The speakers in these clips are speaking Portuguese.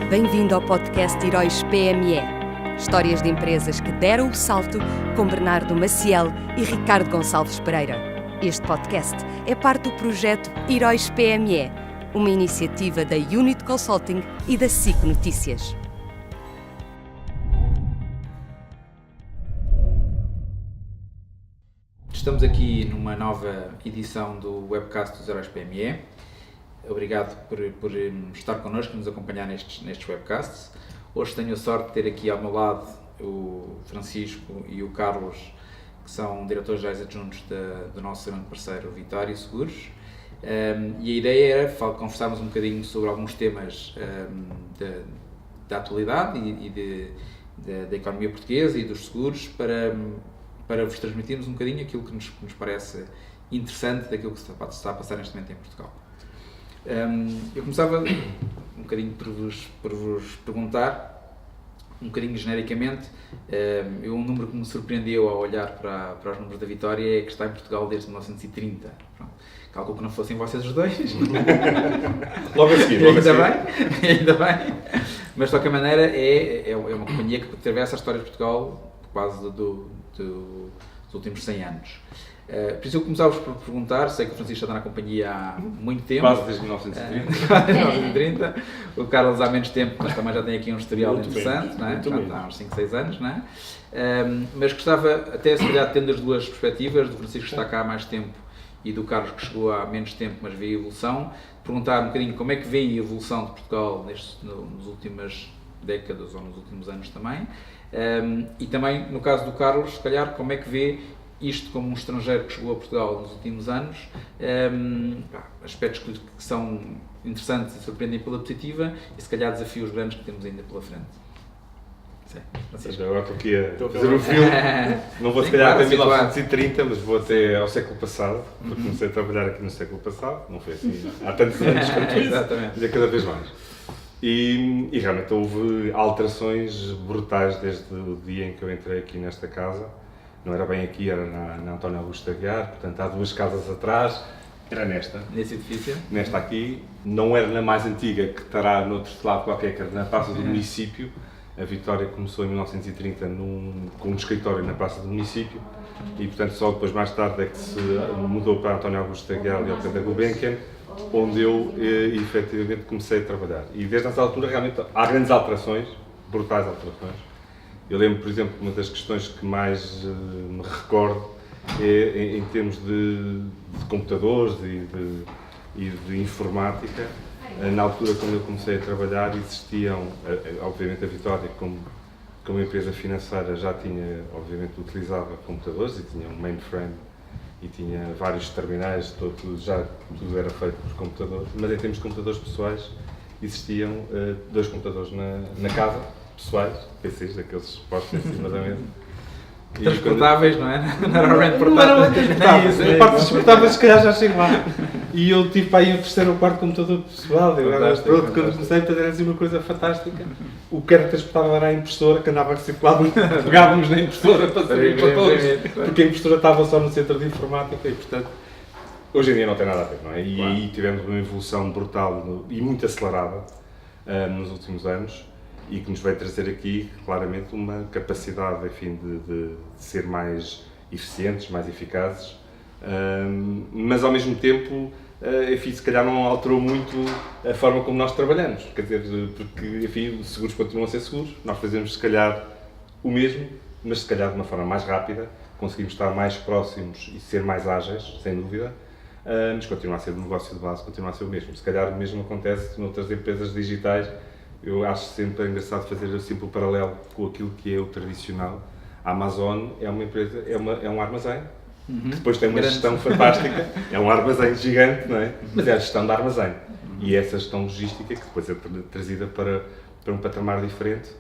Bem-vindo ao podcast Heróis PME. Histórias de empresas que deram o salto com Bernardo Maciel e Ricardo Gonçalves Pereira. Este podcast é parte do projeto Heróis PME, uma iniciativa da Unit Consulting e da SIC Notícias. Estamos aqui numa nova edição do webcast dos Heróis PME. Obrigado por estar connosco e nos acompanhar nestes webcasts. Hoje tenho a sorte de ter aqui ao meu lado o Francisco e o Carlos, que são diretores-gerais adjuntos do nosso grande parceiro Vitória Seguros. E a ideia era conversarmos um bocadinho sobre alguns temas da atualidade e da economia portuguesa e dos seguros para vos transmitirmos um bocadinho aquilo que nos parece interessante daquilo que se está a passar neste momento em Portugal. Eu começava um bocadinho por vos perguntar, um bocadinho genericamente, um número que me surpreendeu ao olhar para os números da Vitória é que está em Portugal desde 1930. Pronto. Calculo que não fossem vocês os dois. Logo a seguir. Ainda bem. Mas de qualquer maneira é uma companhia que atravessa a história de Portugal quase dos últimos 100 anos. Por isso eu começava por perguntar, sei que o Francisco está na companhia há muito tempo. Quase desde 1930. Quase desde 1930. O Carlos há menos tempo, mas também já tem aqui um historial muito interessante, bem, não é? Já bem. está há uns 5, 6 anos, não é? Mas gostava, até se calhar tendo as duas perspectivas, do Francisco que está cá há mais tempo e do Carlos que chegou há menos tempo, mas vê a evolução, perguntar um bocadinho como é que vê a evolução de Portugal nas últimas décadas ou nos últimos anos também. E também, no caso do Carlos, se calhar, como é que vê isto como um estrangeiro que chegou a Portugal nos últimos anos, aspectos que são interessantes e surpreendem pela positiva e se calhar desafios grandes que temos ainda pela frente. Agora estou aqui a fazer um filme, não vou se calhar até 1930, mas vou até ao século passado, porque comecei a trabalhar aqui no século passado, não foi assim há tantos anos quanto isso, mas é cada vez mais. E realmente houve alterações brutais desde o dia em que eu entrei aqui nesta casa. Não era bem aqui, era na António Augusto Aguiar, portanto há 2 casas atrás, era nesta. Nesse edifício? Nesta aqui, não era na mais antiga, que estará no outro lado qualquer, que era na Praça do Município. A Vitória começou em 1930 com um escritório na Praça do Município e, portanto, só depois, mais tarde, é que se mudou para António Augusto Aguiar e ao pé da Gulbenkian, onde eu, efetivamente, comecei a trabalhar. E desde essa altura, realmente, há grandes alterações, brutais alterações. Eu lembro, por exemplo, uma das questões que mais me recordo é em termos de computadores e de informática. Na altura, quando eu comecei a trabalhar, existiam, obviamente a Vitória, como empresa financeira, já tinha, obviamente, utilizava computadores e tinha um mainframe e tinha vários terminais, tudo era feito por computadores, mas em termos de computadores pessoais, existiam 2 computadores na casa, pessoais, PCs, daqueles postos em cima da mesa. Transportáveis, não é? Não eram transportáveis. A parte transportáveis, se calhar já chego lá. E eu tive para aí o 3º ou 4º computador pessoal. Quando comecei a fazer assim uma coisa fantástica, o que era transportável era a impressora, que andava a circular, pegávamos na impressora para sair para todos, porque a impressora estava só no centro de informática e, portanto, hoje em dia não tem nada a ver, não é? E aí tivemos uma evolução brutal e muito acelerada nos últimos anos. E que nos vai trazer aqui, claramente, uma capacidade, enfim, de ser mais eficientes, mais eficazes, mas ao mesmo tempo, enfim, se calhar não alterou muito a forma como nós trabalhamos, quer dizer, porque, enfim, os seguros continuam a ser seguros, nós fazemos, se calhar, o mesmo, mas se calhar de uma forma mais rápida, conseguimos estar mais próximos e ser mais ágeis, sem dúvida, mas continua a ser o negócio de base, continua a ser o mesmo. Se calhar o mesmo acontece noutras empresas digitais. Eu acho sempre engraçado fazer um simples paralelo com aquilo que é o tradicional. A Amazon é uma empresa, é um armazém, que depois tem uma gestão fantástica, é um armazém gigante, não é? Mas é a gestão do armazém. E essa gestão logística que depois é trazida para um patamar diferente.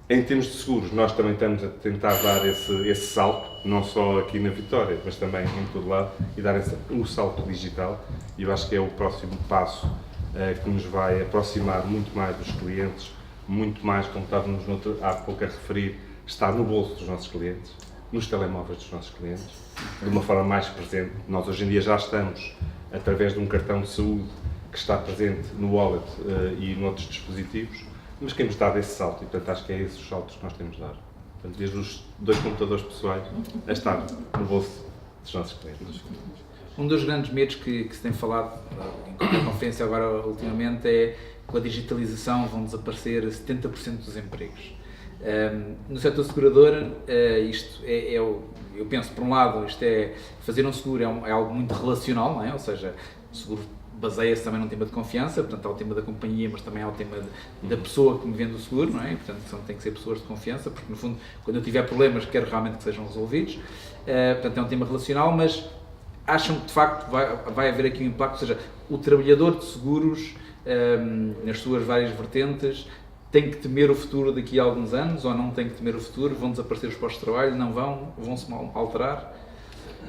Em termos de seguros, nós também estamos a tentar dar esse salto, não só aqui na Vitória, mas também em todo lado, e dar um salto digital. E eu acho que é o próximo passo que nos vai aproximar muito mais dos clientes, muito mais, como estávamos há pouco a referir, está no bolso dos nossos clientes, nos telemóveis dos nossos clientes, de uma forma mais presente. Nós hoje em dia já estamos, através de um cartão de saúde que está presente no wallet e noutros dispositivos, Mas quem nos dá esse salto, e portanto acho que é esses os saltos que nós temos de dar. Portanto, desde os 2 computadores pessoais a estar no bolso dos nossos clientes. Um dos grandes medos que se tem falado em qualquer conferência agora ultimamente é que com a digitalização vão desaparecer 70% dos empregos. No setor segurador, isto eu penso, por um lado, isto é fazer um seguro é algo muito relacional, não é? Ou seja, o seguro baseia-se também num tema de confiança, portanto há o tema da companhia, mas também há o tema da pessoa que me vende o seguro, não é? Portanto, tem que ser pessoas de confiança, porque no fundo, quando eu tiver problemas, quero realmente que sejam resolvidos. Portanto, é um tema relacional, mas acham que de facto vai haver aqui um impacto, ou seja, o trabalhador de seguros, nas suas várias vertentes, tem que temer o futuro daqui a alguns anos, ou não tem que temer o futuro? Vão desaparecer os postos de trabalho? Não vão-se alterar?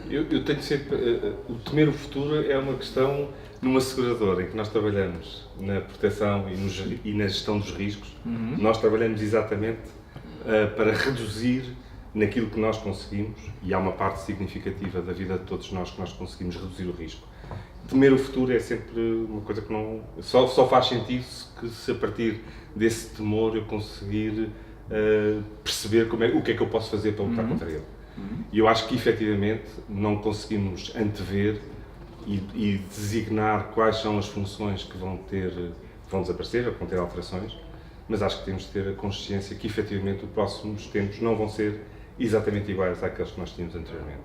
Eu tenho sempre... o temer o futuro é uma questão numa seguradora em que nós trabalhamos na proteção e na gestão dos riscos. Nós trabalhamos exatamente para reduzir naquilo que nós conseguimos, e há uma parte significativa da vida de todos nós que nós conseguimos reduzir o risco. Temer o futuro é sempre uma coisa que não... Só faz sentido se a partir desse temor eu conseguir perceber o que é que eu posso fazer para lutar contra ele. E eu acho que efetivamente não conseguimos antever e designar quais são as funções que vão desaparecer, ou que vão ter alterações, mas acho que temos de ter a consciência que efetivamente os próximos tempos não vão ser exatamente iguais àqueles que nós tínhamos anteriormente.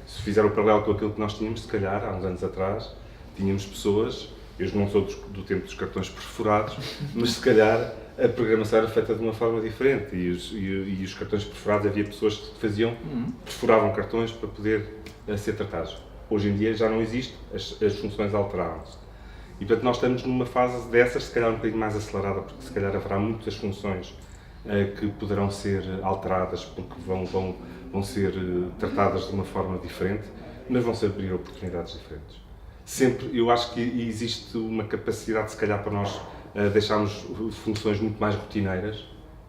Se fizer o paralelo com aquilo que nós tínhamos, se calhar, há uns anos atrás, tínhamos pessoas, eu não sou do tempo dos cartões perfurados, mas se calhar a programação era feita de uma forma diferente e os cartões perfurados, havia pessoas que perfuravam cartões para poder ser tratados. Hoje em dia já não existe, as funções alteraram-se. E portanto nós estamos numa fase dessas, se calhar um bocadinho mais acelerada, porque se calhar haverá muitas funções que poderão ser alteradas, porque vão ser tratadas de uma forma diferente, mas vão se abrir oportunidades diferentes. Sempre, eu acho que existe uma capacidade, se calhar, para nós deixarmos funções muito mais rotineiras,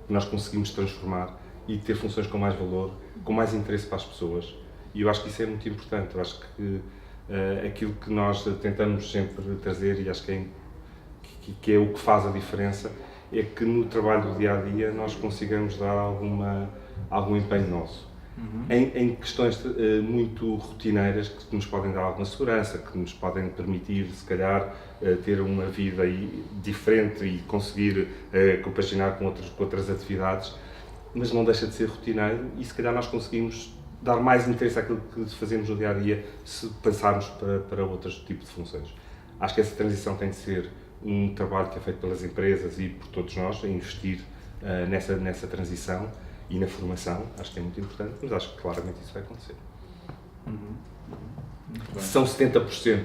que nós conseguimos transformar e ter funções com mais valor, com mais interesse para as pessoas. E eu acho que isso é muito importante. Eu acho que aquilo que nós tentamos sempre trazer, e acho que é o que faz a diferença, é que no trabalho do dia-a-dia nós consigamos dar algum empenho nosso. Em questões muito rotineiras que nos podem dar alguma segurança, que nos podem permitir, se calhar, ter uma vida diferente e conseguir compaginar com outras atividades, mas não deixa de ser rotineiro e se calhar nós conseguimos dar mais interesse àquilo que fazemos no dia-a-dia se pensarmos para outros tipos de funções. Acho que essa transição tem de ser um trabalho que é feito pelas empresas e por todos nós, a investir nessa transição e na formação, acho que é muito importante, mas acho que claramente isso vai acontecer. São 70%.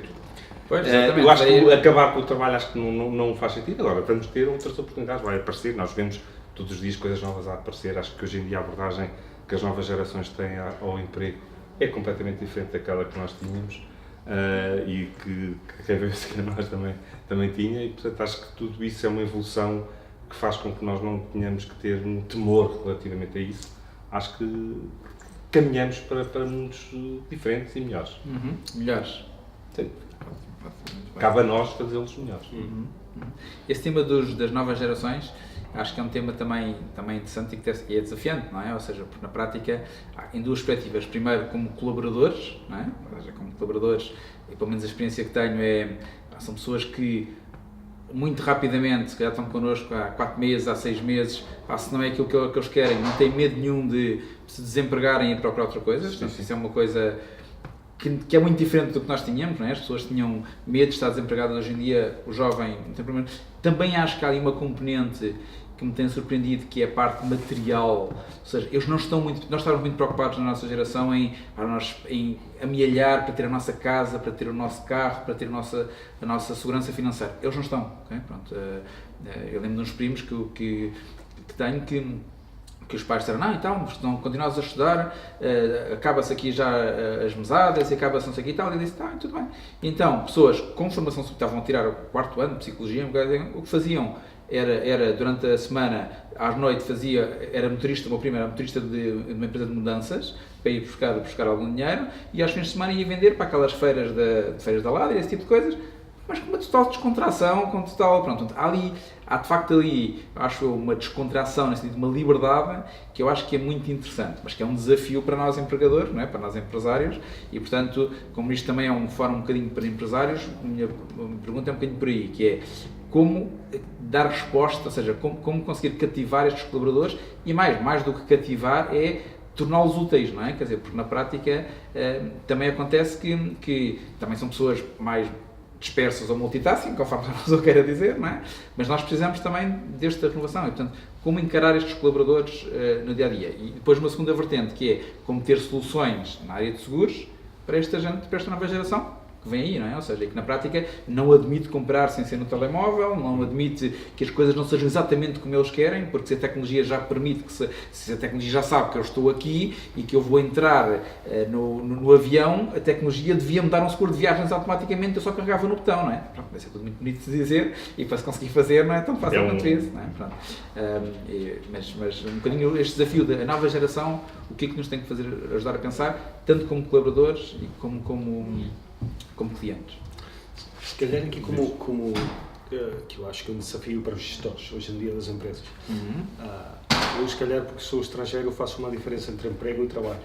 Pois, eu acho que acabar com o trabalho acho que não faz sentido. Agora, vamos ter outras oportunidades, vai aparecer, nós vemos todos os dias coisas novas a aparecer. Acho que hoje em dia a abordagem que as novas gerações têm ao emprego é completamente diferente daquela que nós tínhamos e que a vez que nós também tinha, e portanto acho que tudo isso é uma evolução que faz com que nós não tenhamos que ter um temor relativamente a isso. Acho que caminhamos para mundos diferentes e melhores. Melhores. Sim. Cabe a nós fazê-los melhores. Esse tema das novas gerações, acho que é um tema também interessante e é desafiante, não é? Ou seja, porque na prática, em duas perspectivas. Primeiro, como colaboradores, não é? Ou seja, como colaboradores, e pelo menos a experiência que tenho são pessoas que muito rapidamente, se calhar estão connosco há 4 meses, há 6 meses, se não é aquilo que eles querem, não têm medo nenhum de se desempregarem e procurar outra coisa. Portanto, isso é uma coisa que é muito diferente do que nós tínhamos, não é? As pessoas tinham medo de estar desempregado, hoje em dia o jovem não tem problema. Também acho que há ali uma componente que me tem surpreendido, que é a parte material, ou seja, nós estávamos muito preocupados na nossa geração em amealhar para ter a nossa casa, para ter o nosso carro, para ter a nossa segurança financeira. Eles não estão, okay? Pronto, eu lembro de uns primos que tenho que os pais disseram, não, então, não continuas a estudar, acaba-se aqui já as mesadas e acaba-se não sei o que e tal, e eu disse, tudo bem. Então, pessoas com formação, estavam a tirar o 4º ano de Psicologia, o que faziam era durante a semana, à noite era motorista, o meu primo era motorista de uma empresa de mudanças, para ir buscar algum dinheiro, e aos fins de semana ia vender para aquelas feiras da Ladra, esse tipo de coisas. mas com uma total descontração, com total, pronto, há de facto ali, acho eu, uma descontração, nesse sentido, uma liberdade, que eu acho que é muito interessante, mas que é um desafio para nós empregadores, não é? Para nós empresários, e portanto, como isto também é um fórum um bocadinho para empresários, a minha pergunta é um bocadinho por aí, que é como dar resposta, ou seja, como conseguir cativar estes colaboradores, e mais do que cativar é torná-los úteis, não é? Quer dizer, porque na prática também acontece que também são pessoas mais dispersas ou multitasking, conforme a pessoa queira dizer, não é? Mas nós precisamos também desta renovação e, portanto, como encarar estes colaboradores no dia-a-dia. E depois uma segunda vertente, que é como ter soluções na área de seguros para esta nova geração, que vem aí, não é? Ou seja, que na prática não admite comprar sem ser no telemóvel, não admite que as coisas não sejam exatamente como eles querem, porque se a tecnologia já permite, se a tecnologia já sabe que eu estou aqui e que eu vou entrar no avião, a tecnologia devia-me dar um seguro de viagens automaticamente, eu só carregava no botão, não é? Pronto, vai ser tudo muito bonito de dizer e para se conseguir fazer não é tão fácil quanto isso, não é? Pronto. Mas um bocadinho este desafio da nova geração, o que é que nos tem que fazer, ajudar a pensar, tanto como colaboradores e como clientes. Se calhar aqui como que eu acho que é um desafio para os gestores hoje em dia das empresas. Eu se calhar porque sou estrangeiro eu faço uma diferença entre emprego e trabalho.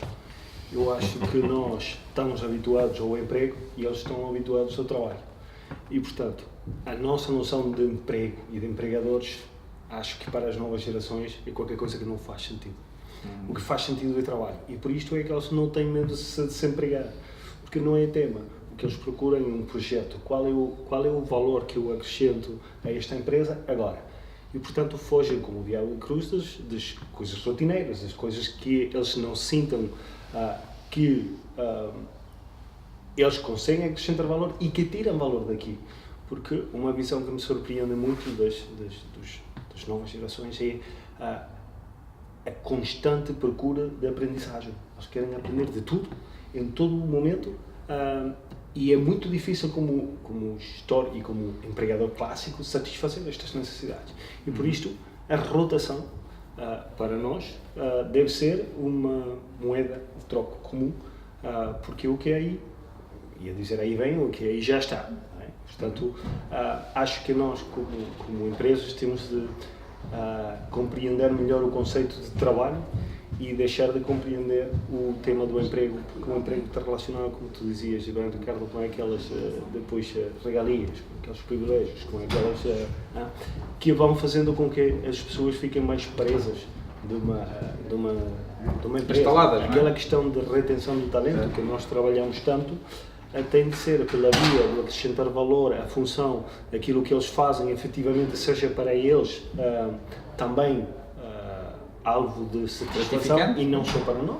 Eu acho que nós estamos habituados ao emprego e eles estão habituados ao trabalho. E portanto, a nossa noção de emprego e de empregadores, acho que para as novas gerações é qualquer coisa que não faz sentido. O que faz sentido é trabalho. E por isto é que eles não têm medo de se empregar. Porque não é tema. Que eles procuram um projeto, qual é o valor que eu acrescento a esta empresa agora. E, portanto, fogem como o diabo de cruz das coisas rotineiras, das coisas que eles não sintam que eles conseguem acrescentar valor e que tiram valor daqui. Porque uma visão que me surpreende muito das novas gerações é a constante procura de aprendizagem. Eles querem aprender de tudo, em todo o momento, e é muito difícil como gestor e como empregador clássico satisfazer estas necessidades. E por isto a rotação para nós deve ser uma moeda de troco comum, porque o que é aí, ia dizer aí vem, o que é aí já está. Não é? Portanto, acho que nós como empresas temos de compreender melhor o conceito de trabalho e deixar de compreender o tema do emprego, porque o emprego está relacionado, como tu dizias, e bem, Ricardo, com aquelas depois regalias, com aqueles privilégios, com aquelas que vão fazendo com que as pessoas fiquem mais presas de uma empresa. Instaladas, aquela não é? Questão de retenção de talento, que nós trabalhamos tanto, tem de ser pela via de acrescentar valor à função daquilo que eles fazem, efetivamente, seja para eles também alvo de satisfação e não só para nós.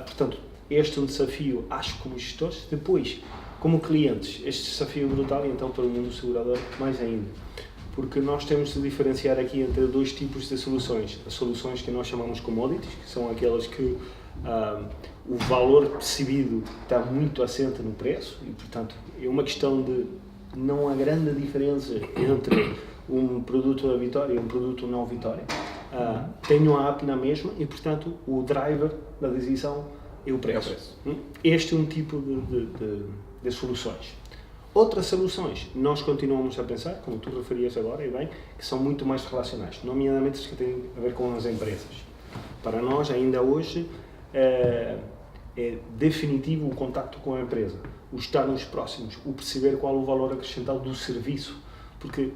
Portanto, este é um desafio, acho, como gestores. Depois, como clientes, este desafio é brutal e então para o mundo segurador mais ainda. Porque nós temos de diferenciar aqui entre dois tipos de soluções. As soluções que nós chamamos commodities, que são aquelas que o valor percebido está muito assente no preço e, portanto, é uma questão de não há grande diferença entre um produto da Vitória e um produto não Vitória. Tenho a app na mesma e, portanto, o driver da decisão é o preço. Este é um tipo de soluções. Outras soluções, nós continuamos a pensar, como tu referias agora, e bem, que são muito mais relacionais, nomeadamente as que têm a ver com as empresas. Para nós, ainda hoje, é definitivo o contacto com a empresa, o estarmos próximos, o perceber qual o valor acrescentado do serviço, porque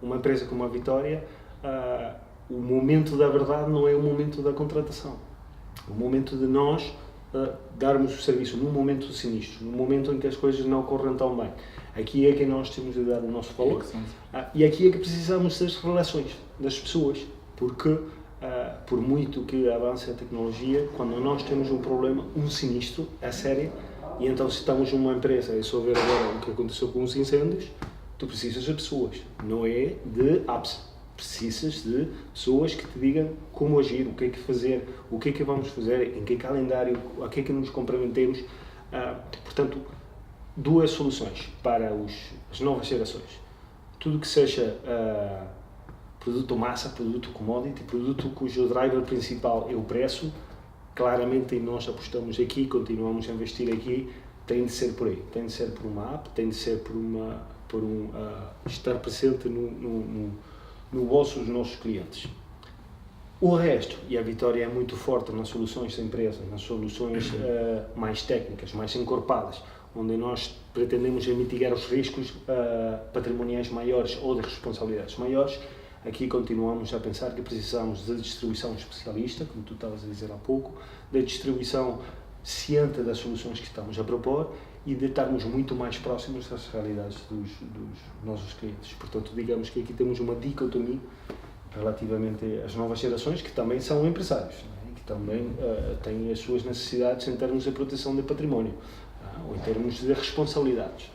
uma empresa como a Vitória, o momento da verdade não é o momento da contratação. O momento de nós darmos o serviço num momento sinistro, num momento em que as coisas não correm tão bem. Aqui é que nós temos de dar o nosso valor e aqui é que precisamos das relações, das pessoas, porque por muito que avance a tecnologia, quando nós temos um problema, um sinistro, é sério, e então se estamos numa empresa, e só ver agora o que aconteceu com os incêndios, tu precisas de pessoas, não é de apps. Precisas de pessoas que te digam como agir, o que é que fazer, o que é que vamos fazer, em que calendário, a que é que nos comprometemos. Portanto, duas soluções para as novas gerações. Tudo que seja produto massa, produto commodity, produto cujo driver principal é o preço, claramente nós apostamos aqui, continuamos a investir aqui, tem de ser por aí. Tem de ser por uma app, tem de ser por uma estar presente no bolso dos nossos clientes. O resto, e a Vitória é muito forte nas soluções da empresa, nas soluções mais técnicas, mais encorpadas, onde nós pretendemos mitigar os riscos patrimoniais maiores ou de responsabilidades maiores. Aqui continuamos a pensar que precisamos de distribuição especialista, como tu estavas a dizer há pouco, de distribuição ciente das soluções que estamos a propor e de estarmos muito mais próximos das realidades dos nossos clientes. Portanto, digamos que aqui temos uma dicotomia relativamente às novas gerações, que também são empresários, não é? Que também têm as suas necessidades em termos de proteção de património, ou em termos de responsabilidades.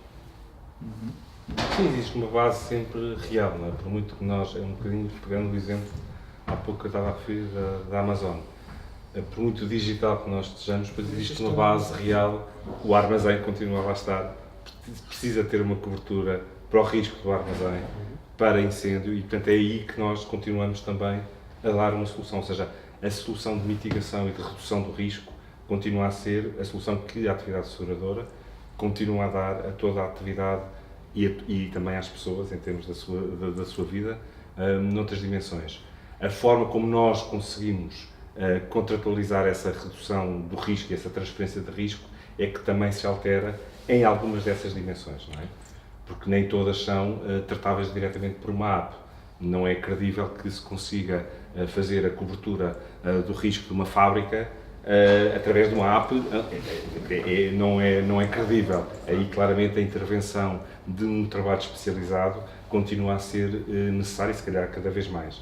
Sim, existe uma base sempre real, não é? Por muito que nós, um bocadinho pegando o exemplo, há pouco que eu estava a referir da Amazon, por muito digital que nós estejamos, depois existe uma base real, o armazém continua lá a estar, precisa ter uma cobertura para o risco do armazém, para incêndio, e portanto é aí que nós continuamos também a dar uma solução, ou seja, a solução de mitigação e de redução do risco continua a ser a solução que a atividade seguradora continua a dar a toda a atividade e também às pessoas, em termos da sua vida, noutras dimensões. A forma como nós conseguimos contratualizar essa redução do risco e essa transferência de risco é que também se altera em algumas dessas dimensões, não é? Porque nem todas são tratáveis diretamente por uma app. Não é credível que se consiga fazer a cobertura do risco de uma fábrica através de uma app, não é credível. Aí claramente a intervenção de um trabalho especializado continua a ser necessária e se calhar cada vez mais.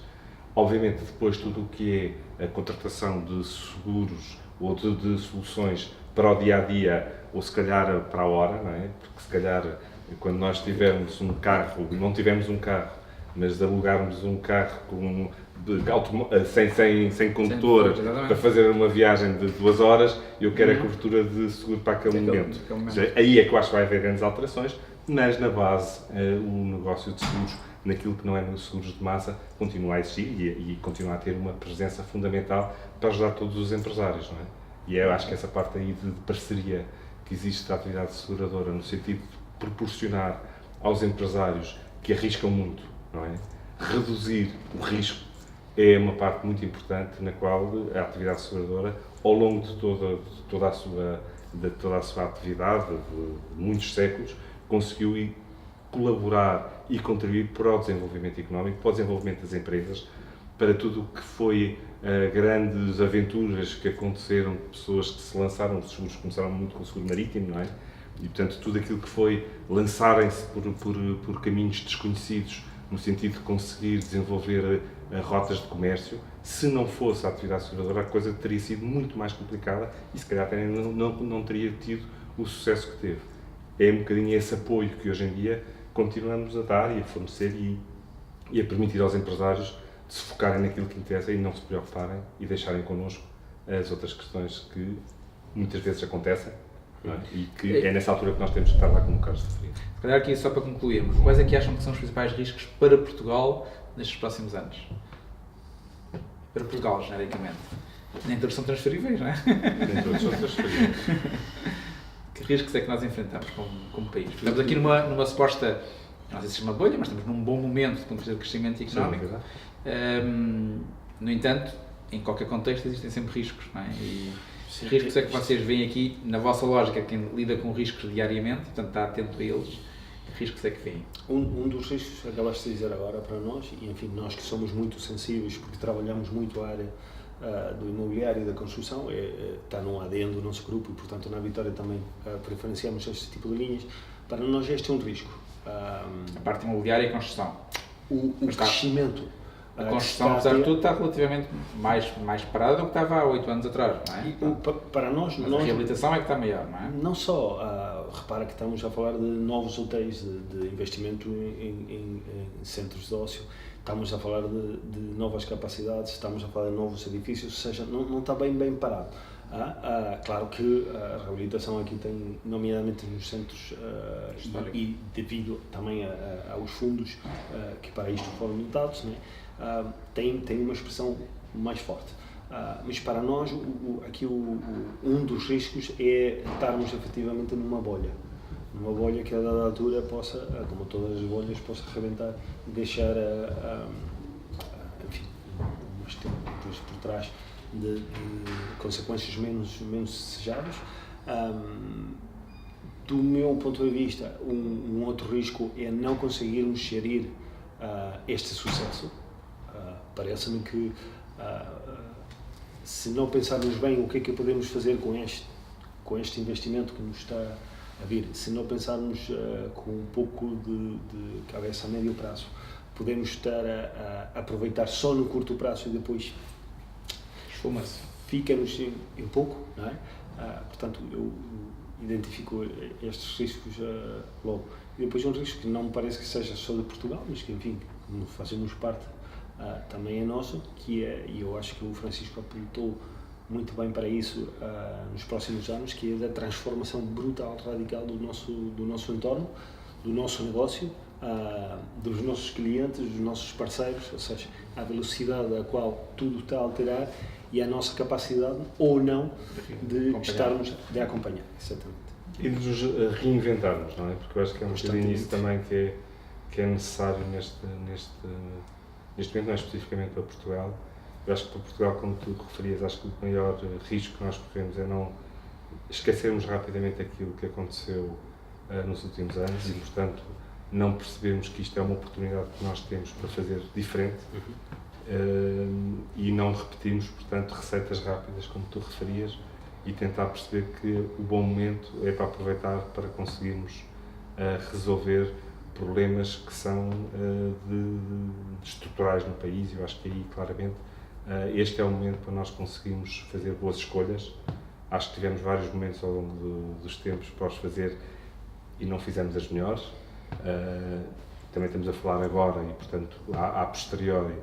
Obviamente depois tudo o que é a contratação de seguros ou de soluções para o dia-a-dia ou se calhar para a hora, não é? Porque se calhar quando nós tivermos um carro, não tivemos um carro, mas alugarmos um carro sem condutor para fazer uma viagem de 2 horas, eu quero a cobertura de seguro para aquele momento. Aí é que eu acho que vai haver grandes alterações, mas na base o negócio de seguros, naquilo que não é nos seguros de massa, continua a existir e continua a ter uma presença fundamental para ajudar todos os empresários, não é? E eu acho que essa parte aí de parceria que existe da atividade seguradora, no sentido de proporcionar aos empresários que arriscam muito, não é? Reduzir o risco é uma parte muito importante na qual a atividade seguradora, ao longo de toda a sua atividade, de muitos séculos, conseguiu colaborar e contribuir para o desenvolvimento económico, para o desenvolvimento das empresas, para tudo o que foi grandes aventuras que aconteceram, pessoas que se lançaram, os seguros começaram muito com o seguro marítimo, não é? E, portanto, tudo aquilo que foi lançarem-se por caminhos desconhecidos, no sentido de conseguir desenvolver rotas de comércio, se não fosse a atividade seguradora, a coisa teria sido muito mais complicada e, se calhar, até não teria tido o sucesso que teve. É um bocadinho esse apoio que, hoje em dia, continuamos a dar e a fornecer e a permitir aos empresários de se focarem naquilo que interessa e não se preocuparem e deixarem connosco as outras questões que muitas vezes acontecem. Não é? E que é nessa altura que nós temos que estar lá como o Carlos referiu. Se calhar aqui, só para concluirmos, quais é que acham que são os principais riscos para Portugal nestes próximos anos? Para Portugal, genericamente. Nem todos são transferíveis, não é? Nem todos são transferíveis. Que riscos é que nós enfrentamos como país? Estamos aqui numa suposta, não sei se chama bolha, mas estamos num bom momento do ponto de vista do crescimento económico. No entanto, em qualquer contexto existem sempre riscos, não é? E que riscos é que vocês veem aqui, na vossa lógica, quem lida com riscos diariamente, portanto está atento a eles, que riscos é que veem? Um dos riscos que acabaste de dizer agora para nós, e enfim, nós que somos muito sensíveis, porque trabalhamos muito a área do imobiliário e da construção, está num ADN do nosso grupo e, portanto, na Vitória também preferenciamos este tipo de linhas. Para nós este é um risco. A parte imobiliária e a construção. O crescimento. A construção, apesar de tudo, está relativamente mais parada do que estava há 8 anos atrás, não é? Para nós, mas a reabilitação é que está maior, não é? Não só, repara que estamos a falar de novos hotéis, de investimento em centros de ócio, estamos a falar de novas capacidades, estamos a falar de novos edifícios, ou seja, não está bem parado. Claro que a reabilitação aqui tem, nomeadamente nos centros, e devido também aos fundos que para isto foram dotados, né, tem uma expressão mais forte. Mas para nós, um dos riscos é estarmos efetivamente numa bolha. numa bolha que a dada altura possa, como todas as bolhas, possa arrebentar e deixar enfim, umas depois por trás de consequências menos desejáveis. Do meu ponto de vista, um outro risco é não conseguirmos gerir este sucesso. Parece-me que se não pensarmos bem o que é que podemos fazer com este investimento que nos está a vir, se não pensarmos com um pouco de cabeça a médio prazo, podemos estar a aproveitar só no curto prazo e depois esfuma-se. Fica-nos em pouco, não é? Portanto, eu identifico estes riscos logo. E depois um risco que não me parece que seja só de Portugal, mas que, enfim, como fazemos parte, também é nosso, que é, e eu acho que o Francisco apontou muito bem para isso nos próximos anos, que é da transformação brutal, radical do nosso entorno, do nosso negócio, dos nossos clientes, dos nossos parceiros, ou seja, a velocidade a qual tudo está a alterar e a nossa capacidade ou não de acompanhar. Exatamente. E de nos reinventarmos, não é? Porque eu acho que é um bocadinho isso também que é necessário neste momento, não é especificamente para Portugal. Eu acho que para Portugal, como tu referias, acho que o maior risco que nós corremos é não esquecermos rapidamente aquilo que aconteceu nos últimos anos e, portanto, não percebermos que isto é uma oportunidade que nós temos para fazer diferente e não repetirmos, portanto, receitas rápidas, como tu referias, e tentar perceber que o bom momento é para aproveitar para conseguirmos resolver problemas que são estruturais no país. Eu acho que aí, claramente, este é o momento para nós conseguirmos fazer boas escolhas. Acho que tivemos vários momentos ao longo dos tempos para os fazer e não fizemos as melhores. Também estamos a falar agora e, portanto, a posteriori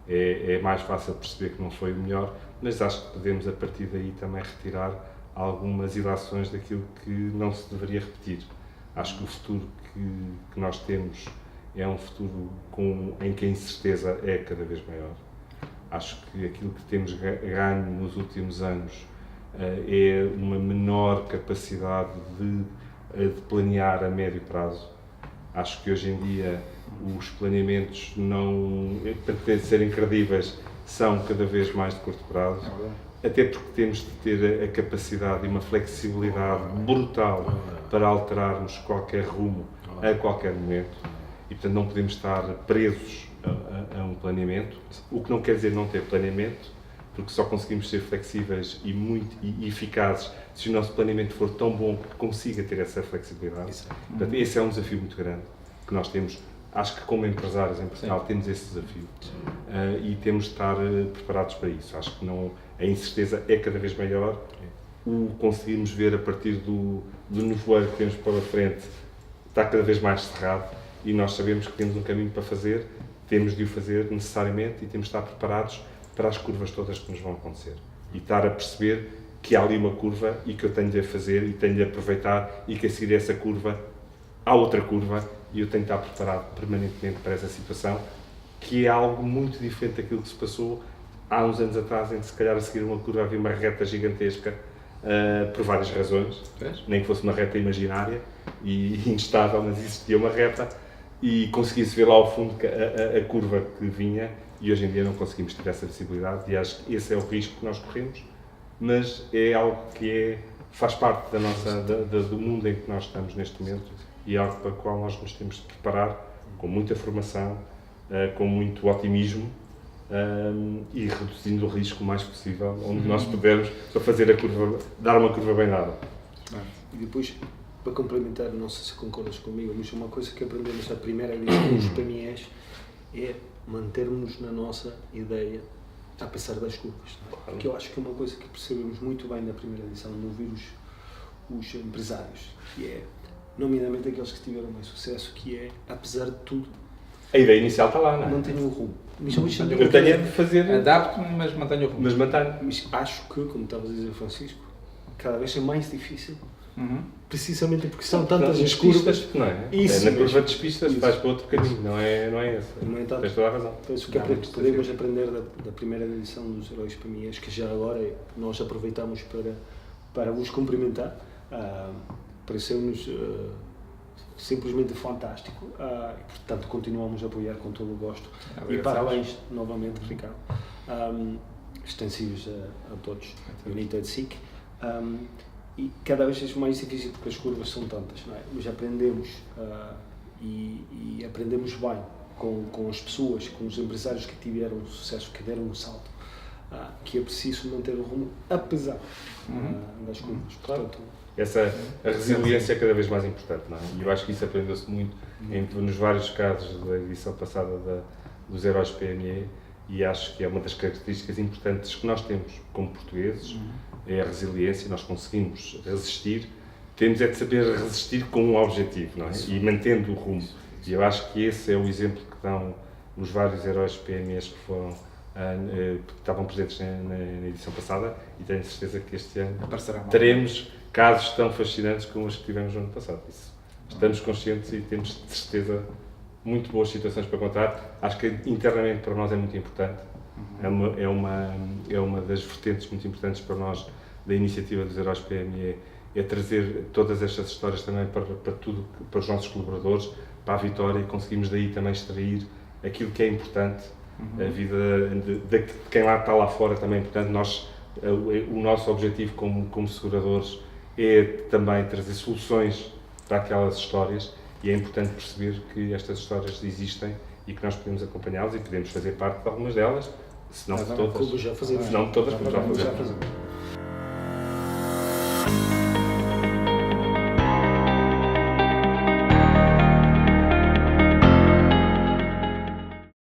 é mais fácil perceber que não foi o melhor, mas acho que podemos, a partir daí, também retirar algumas ilações daquilo que não se deveria repetir. Acho que o futuro que nós temos é um futuro em que a incerteza é cada vez maior. Acho que aquilo que temos ganho nos últimos anos é uma menor capacidade de planear a médio prazo. Acho que hoje em dia os planeamentos, para serem credíveis, são cada vez mais de curto prazo, até porque temos de ter a capacidade e uma flexibilidade brutal para alterarmos qualquer rumo a qualquer momento e, portanto, não podemos estar presos a um planeamento, o que não quer dizer não ter planeamento, porque só conseguimos ser flexíveis e eficazes se o nosso planeamento for tão bom que consiga ter essa flexibilidade. Portanto, esse é um desafio muito grande que nós temos. Acho que como empresários em Portugal temos esse desafio e temos de estar preparados para isso. Acho que a incerteza é cada vez maior, o conseguirmos ver a partir do nevoeiro que temos pela frente está cada vez mais cerrado e nós sabemos que temos um caminho para fazer, temos de o fazer necessariamente e temos de estar preparados para as curvas todas que nos vão acontecer e estar a perceber que há ali uma curva e que eu tenho de a fazer e tenho de aproveitar e que a seguir essa curva há outra curva e eu tenho de estar preparado permanentemente para essa situação, que é algo muito diferente daquilo que se passou há uns anos atrás, em que se calhar a seguir uma curva havia uma reta gigantesca por várias razões, nem que fosse uma reta imaginária e instável, mas existia uma reta e conseguia-se ver lá ao fundo a curva que vinha e hoje em dia não conseguimos ter essa visibilidade e acho que esse é o risco que nós corremos, mas é algo que faz parte do mundo em que nós estamos neste momento e é algo para o qual nós nos temos de preparar com muita formação, com muito otimismo e reduzindo o risco o mais possível, onde nós pudermos, para fazer dar uma curva bem dada. E depois, para complementar, não sei se concordas comigo, mas uma coisa que aprendemos na primeira edição dos PMEs é mantermos na nossa ideia, apesar das curvas. Porque eu acho que é uma coisa que percebemos muito bem na primeira edição, no ouvir os empresários, que é, nomeadamente aqueles que tiveram mais sucesso, que é, apesar de tudo, a ideia inicial está lá, não é? Mantenho o rumo. Eu tenho de fazer... Adapto-me, mas mantenho o rumo. Mas mantenho. Mas acho que, como estavas a dizer, Francisco, cada vez é mais difícil. Precisamente porque são tantas as curvas. Não é? Isso, na curva de despistas vais para outro caminho, não é esse. No entanto, tens toda a razão. Penso que podemos aprender da primeira edição dos Heróis PMEs, que já agora nós aproveitamos para vos cumprimentar. Pareceu-nos simplesmente fantástico e, portanto, continuamos a apoiar com todo o gosto. E Obrigado. parabéns novamente, Ricardo. Extensivos a todos, United SIC. E cada vez é mais difícil porque as curvas são tantas, não é? Mas aprendemos e aprendemos bem com as pessoas, com os empresários que tiveram sucesso, que deram um salto, que é preciso manter o rumo apesar das curvas. Portanto, A resiliência é cada vez mais importante, não é? E eu acho que isso aprendeu-se muito nos vários casos da edição passada dos Heróis PME, e acho que é uma das características importantes que nós temos como portugueses, é a resiliência. Nós conseguimos resistir, temos é de saber resistir com um objetivo, não é? E mantendo o rumo. E eu acho que esse é o exemplo que dão os vários Heróis PMEs que foram que estavam presentes na edição passada, e tenho certeza que este ano teremos casos tão fascinantes como os que tivemos no ano passado. Isso, estamos conscientes e temos de certeza muito boas situações para contar. Acho que internamente para nós é muito importante, é uma das vertentes muito importantes para nós da iniciativa dos Heróis PME, é trazer todas estas histórias também para os nossos colaboradores, para a vitória, e conseguimos daí também extrair aquilo que é importante. A vida de quem está lá fora também é importante. O nosso objetivo como seguradores é também trazer soluções para aquelas histórias, e é importante perceber que estas histórias existem e que nós podemos acompanhá-las e podemos fazer parte de algumas delas, se não de todas. já fazemos. Se não de todas, como já fazemos.